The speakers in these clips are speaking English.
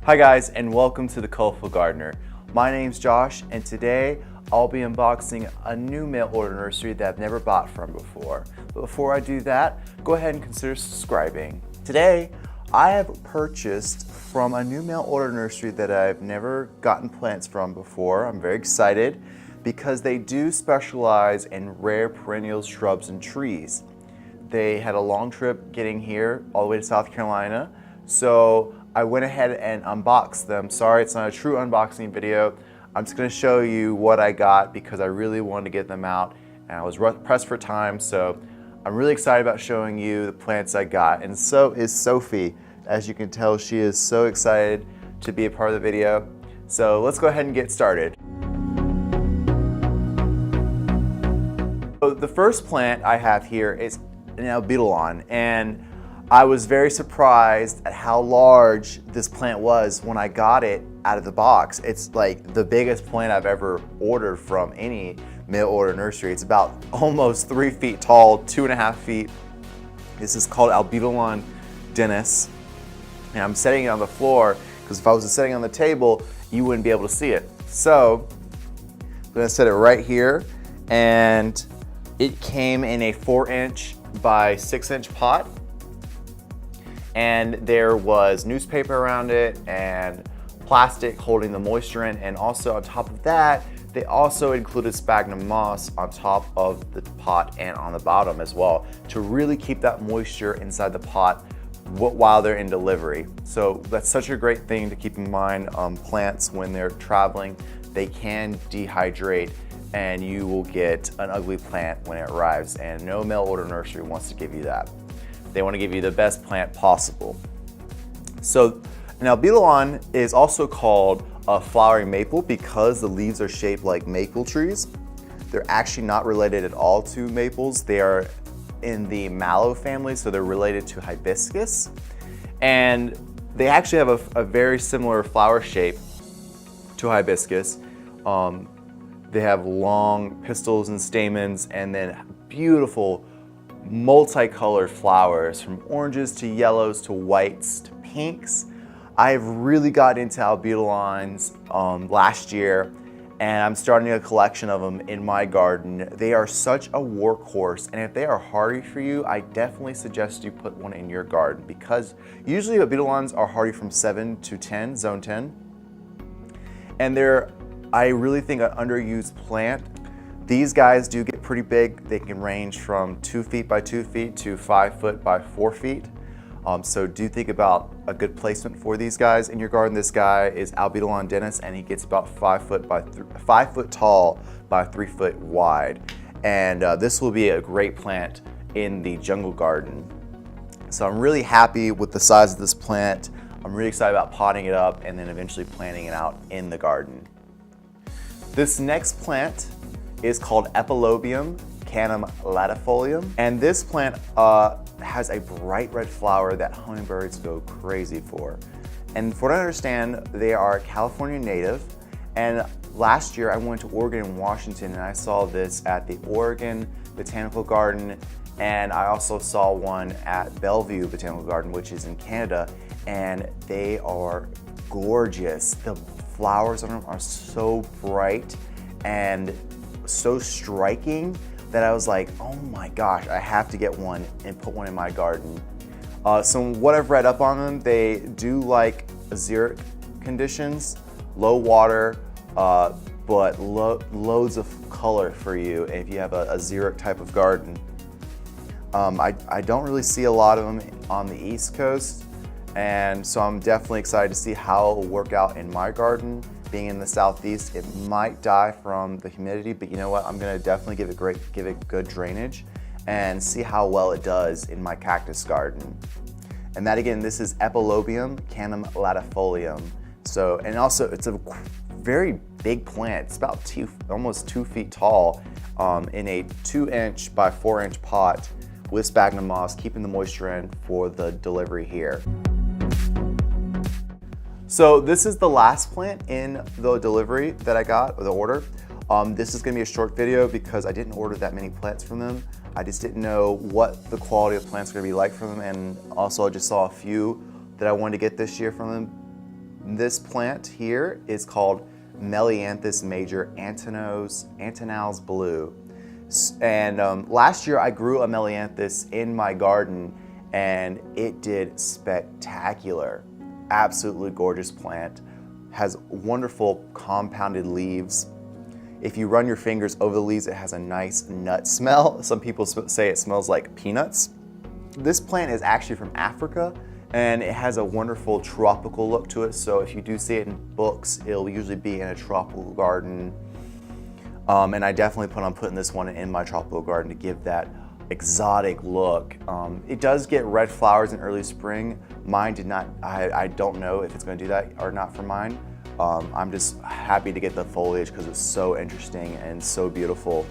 Hi guys, and welcome to the Colorful Gardener. My name's Josh, and today I'll be unboxing a new mail order nursery that I've never bought from before. But before I do that, go ahead and consider subscribing. Today, I have purchased from a new mail order nursery that I've never gotten plants from before. I'm very excited because they do specialize in rare perennials, shrubs, and trees. They had a long trip getting here all the way to South Carolina, so I went ahead and unboxed them. Sorry, it's not a true unboxing video. I'm just going to show you what I got because I really wanted to get them out and I was pressed for time, so I'm really excited about showing you the plants I got. And so is Sophie. As you can tell, she is so excited to be a part of the video. So let's go ahead and get started. So the first plant I have here is an Beetleon, and I was very surprised at how large this plant was when I got it out of the box. It's like the biggest plant I've ever ordered from any mail order nursery. It's about almost 3 feet tall, 2.5 feet. This is called Abutilon Dennis. And I'm setting it on the floor because if I was setting it on the table, you wouldn't be able to see it. So I'm gonna set it right here, and it came in a 4-inch by 6-inch pot. And there was newspaper around it and plastic holding the moisture in, and also on top of that, they also included sphagnum moss on top of the pot and on the bottom as well to really keep that moisture inside the pot while they're in delivery. So that's such a great thing to keep in mind. Plants, when they're traveling, they can dehydrate and you will get an ugly plant when it arrives, and no mail order nursery wants to give you that. They want to give you the best plant possible. So now Beetleon is also called a flowering maple because the leaves are shaped like maple trees. They're actually not related at all to maples. They are in the mallow family, so they're related to hibiscus. And they actually have a very similar flower shape to hibiscus. They have long pistils and stamens, and then beautiful multicolored flowers, from oranges to yellows to whites to pinks. I've really got into Abutilons last year, and I'm starting a collection of them in my garden. They are such a workhorse, and if they are hardy for you, I definitely suggest you put one in your garden, because usually Abutilons are hardy from 7 to 10, zone 10, and they're, I really think, an underused plant. These guys do get pretty big. They can range from 2 feet by 2 feet to 5 foot by 4 feet. So do think about a good placement for these guys in your garden. This guy is Abutilon Dennis, and he gets about 5 foot tall by 3 foot wide. And this will be a great plant in the jungle garden. So I'm really happy with the size of this plant. I'm really excited about potting it up and then eventually planting it out in the garden. This next plant is called Epilobium Latifolium, and this plant has a bright red flower that hummingbirds go crazy for. And from what I understand, they are California native, and last year I went to Oregon and Washington and I saw this at the Oregon Botanical Garden, and I also saw one at Bellevue Botanical Garden, which is in Canada, and they are gorgeous. The flowers on them are so bright and so striking that I was like, oh my gosh, I have to get one and put one in my garden. So what I've read up on them, they do like xeric conditions, low water, but loads of color for you if you have a xeric type of garden. I don't really see a lot of them on the East Coast, and so I'm definitely excited to see how it will work out in my garden. Being in the Southeast, it might die from the humidity, but you know what? I'm gonna definitely give it good drainage and see how well it does in my cactus garden. And that again, this is Epilobium Latifolium. So, and also it's a very big plant. It's about almost 2 feet tall in a 2-inch by 4-inch pot with sphagnum moss, keeping the moisture in for the delivery here. So this is the last plant in the delivery that I got, or the order. This is gonna be a short video because I didn't order that many plants from them. I just didn't know what the quality of plants are gonna be like from them, and also I just saw a few that I wanted to get this year from them. This plant here is called Melianthus major Antonows blue. And last year I grew a Melianthus in my garden and it did spectacular. Absolutely gorgeous plant. Has wonderful compounded leaves. If you run your fingers over the leaves, it has a nice nut smell. Some people say it smells like peanuts. This plant is actually from Africa and it has a wonderful tropical look to it. So if you do see it in books, it'll usually be in a tropical garden. And I definitely plan on putting this one in my tropical garden to give that exotic look. It does get red flowers in early spring. Mine did not, I don't know if it's gonna do that or not for mine. I'm just happy to get the foliage because it's so interesting and so beautiful.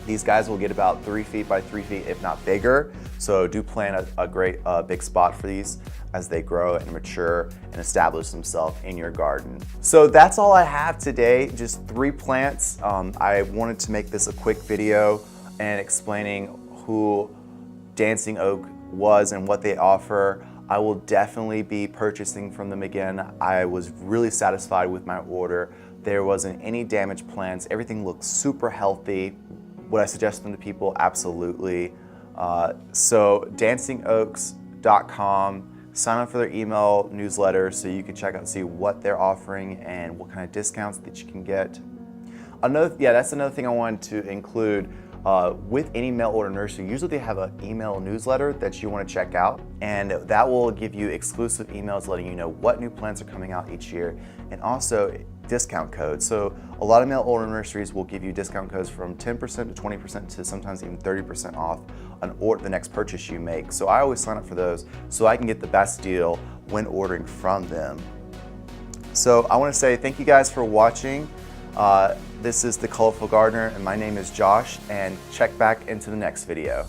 These guys will get about 3 feet by 3 feet, if not bigger. So do plan a great big spot for these as they grow and mature and establish themselves in your garden. So that's all I have today, just 3 plants. I wanted to make this a quick video and explaining who Dancing Oak was and what they offer. I will definitely be purchasing from them again. I was really satisfied with my order. There wasn't any damaged plants. Everything looked super healthy. Would I suggest them to people? Absolutely. So dancingoaks.com. Sign up for their email newsletter so you can check out and see what they're offering and what kind of discounts that you can get. That's another thing I wanted to include. With any mail order nursery, usually they have an email newsletter that you want to check out, and that will give you exclusive emails letting you know what new plants are coming out each year, and also discount codes. So a lot of mail order nurseries will give you discount codes from 10% to 20% to sometimes even 30% off the next purchase you make. So I always sign up for those so I can get the best deal when ordering from them. So I want to say thank you guys for watching. This is The Colorful Gardener, and my name is Josh, and check back into the next video.